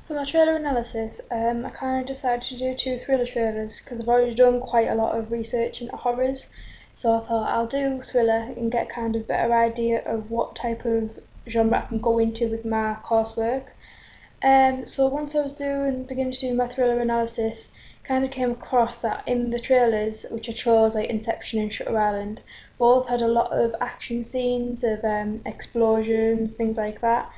For my trailer analysis, I kind of decided to do two thriller trailers because I've already done quite a lot of research into horrors. So I thought I'll do thriller and get kind of better idea of what type of genre I can go into with my coursework. So once I was beginning to do my thriller analysis, kind of came across that in the trailers, which I chose like Inception and Shutter Island, both had a lot of action scenes of explosions, things like that.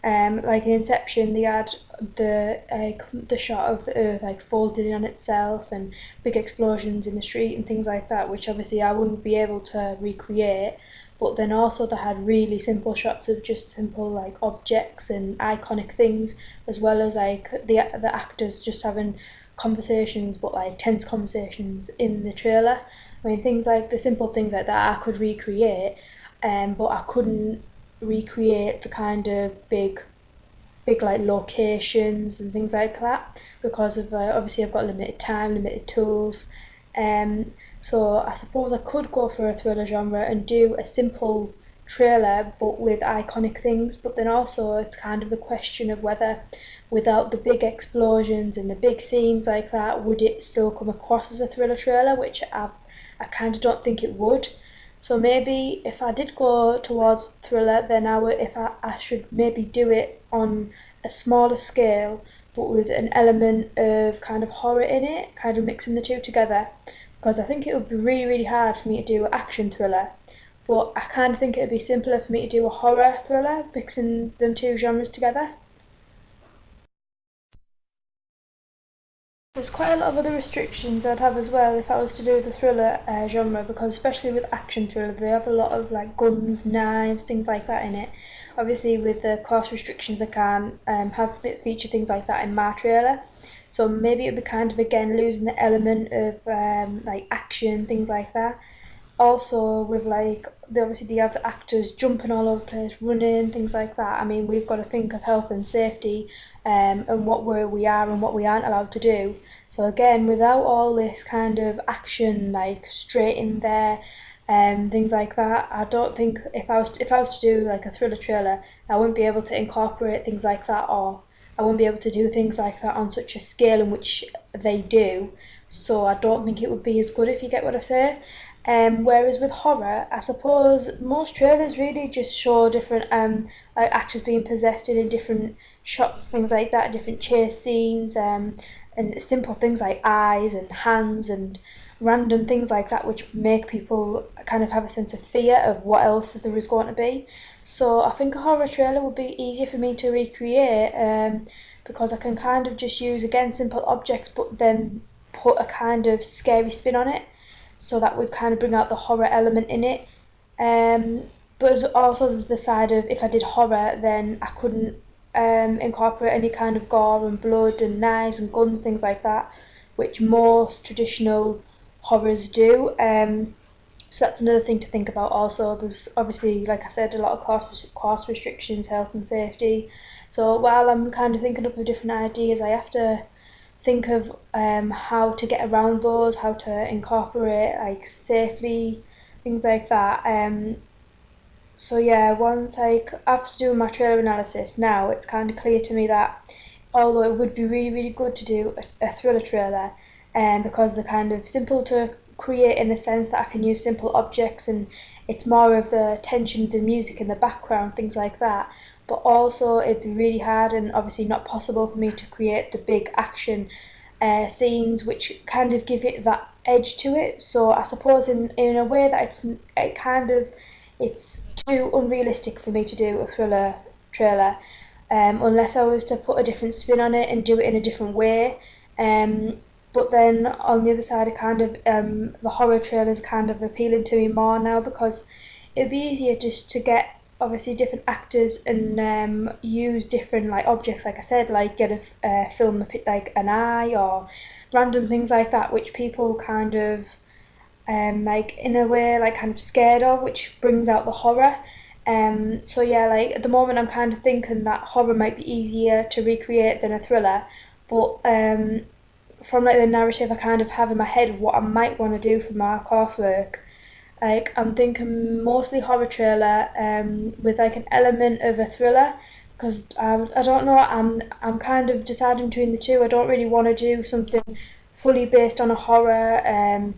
Like in Inception, they had the shot of the Earth like folding in on itself and big explosions in the street and things like that, which obviously I wouldn't be able to recreate. But then also they had really simple shots of just simple like objects and iconic things, as well as like the actors just having conversations, but like tense conversations in the trailer. I mean, things like the simple things like that I could recreate, but I couldn't recreate the kind of big like locations and things like that because of obviously I've got limited time, limited tools. So I suppose I could go for a thriller genre and do a simple trailer but with iconic things. But then also it's kind of the question of whether, without the big explosions and the big scenes like that, would it still come across as a thriller trailer, which I kind of don't think it would. So maybe if I did go towards thriller, then I should maybe do it on a smaller scale, but with an element of kind of horror in it, kind of mixing the two together. Because I think it would be really hard for me to do action thriller, but I kind of think it'd be simpler for me to do a horror thriller, mixing them two genres together. There's quite a lot of other restrictions I'd have as well if I was to do the thriller genre, because especially with action thriller, they have a lot of like guns, knives, things like that in it. Obviously, with the cost restrictions, I can't feature things like that in my trailer. So maybe it'd be kind of again losing the element of like action, things like that. Also, with like obviously the other actors jumping all over the place, running, things like that. I mean, we've got to think of health and safety, and we are and what we aren't allowed to do. So again, without all this kind of action, like straight in there, things like that, I don't think if I was to do like a thriller trailer, I wouldn't be able to incorporate things like that, or I wouldn't be able to do things like that on such a scale in which they do. So I don't think it would be as good, if you get what I say. Whereas with horror, I suppose most trailers really just show different like actors being possessed in different shots, things like that, different chase scenes, and simple things like eyes and hands and random things like that, which make people kind of have a sense of fear of what else there is going to be. So I think a horror trailer would be easier for me to recreate, because I can kind of just use again simple objects, but then put a kind of scary spin on it, so that would kind of bring out the horror element in it. Um, but also there's the side of, if I did horror, then I couldn't incorporate any kind of gore and blood and knives and guns, things like that, which most traditional horrors do. So that's another thing to think about. Also, there's obviously, like I said, a lot of cost restrictions, health and safety. So while I'm kind of thinking up of different ideas, I have to think of how to get around those, how to incorporate like safely, things like that. So yeah, once after doing my trailer analysis, now it's kind of clear to me that although it would be really good to do a thriller trailer, because they're kind of simple to create in the sense that I can use simple objects and it's more of the tension, the music in the background, things like that. But also it'd be really hard and obviously not possible for me to create the big action scenes, which kind of give it that edge to it. So I suppose in a way that it's too unrealistic for me to do a thriller trailer, unless I was to put a different spin on it and do it in a different way. But then on the other side, the horror trailers are kind of appealing to me more now, because it'd be easier just to get obviously different actors and use different like objects, like I said, like get a film like an eye or random things like that, which people kind of like in a way like kind of scared of, which brings out the horror. So yeah, like at the moment I'm kind of thinking that horror might be easier to recreate than a thriller, but from like the narrative I kind of have in my head what I might want to do for my coursework, like I'm thinking mostly horror trailer, with like an element of a thriller, because I don't know. I'm kind of deciding between the two. I don't really want to do something fully based on a horror and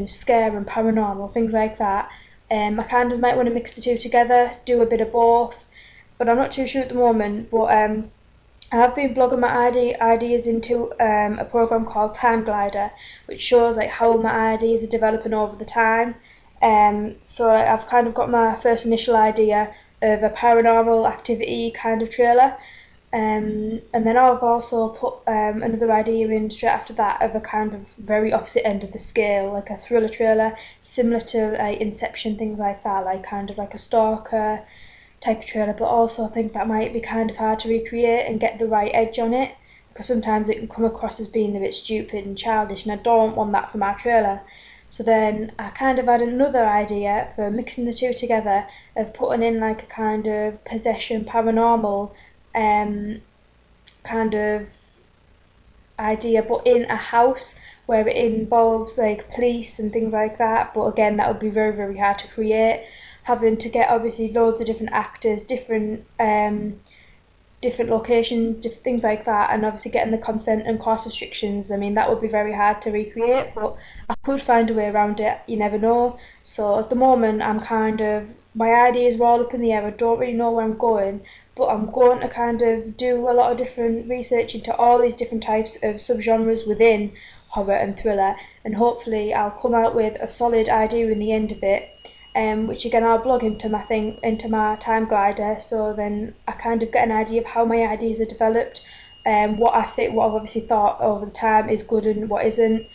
scare and paranormal things like that. I kind of might want to mix the two together, do a bit of both, but I'm not too sure at the moment. But I have been blogging my ideas into a program called Time Glider, which shows like how my ideas are developing over the time. So I've kind of got my first initial idea of a paranormal activity kind of trailer. And then I've also put another idea in straight after that of a kind of very opposite end of the scale, like a thriller trailer, similar to like Inception, things like that, like kind of like a stalker type of trailer, but also I think that might be kind of hard to recreate and get the right edge on it because sometimes it can come across as being a bit stupid and childish, and I don't want that for my trailer. So then I kind of had another idea for mixing the two together of putting in like a kind of possession paranormal um, kind of idea, but in a house where it involves like police and things like that. But again, that would be very, very hard to create. Having to get obviously loads of different actors, different locations, things like that, and obviously getting the consent and cost restrictions. I mean, that would be very hard to recreate, but I could find a way around it. You never know. So at the moment, I'm kind of my ideas are all up in the air. I don't really know where I'm going, but I'm going to kind of do a lot of different research into all these different types of subgenres within horror and thriller, and hopefully I'll come out with a solid idea in the end of it, which again I'll blog into my time glider, so then I kind of get an idea of how my ideas are developed, what I've obviously thought over the time is good and what isn't.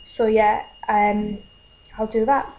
So yeah, I'll do that.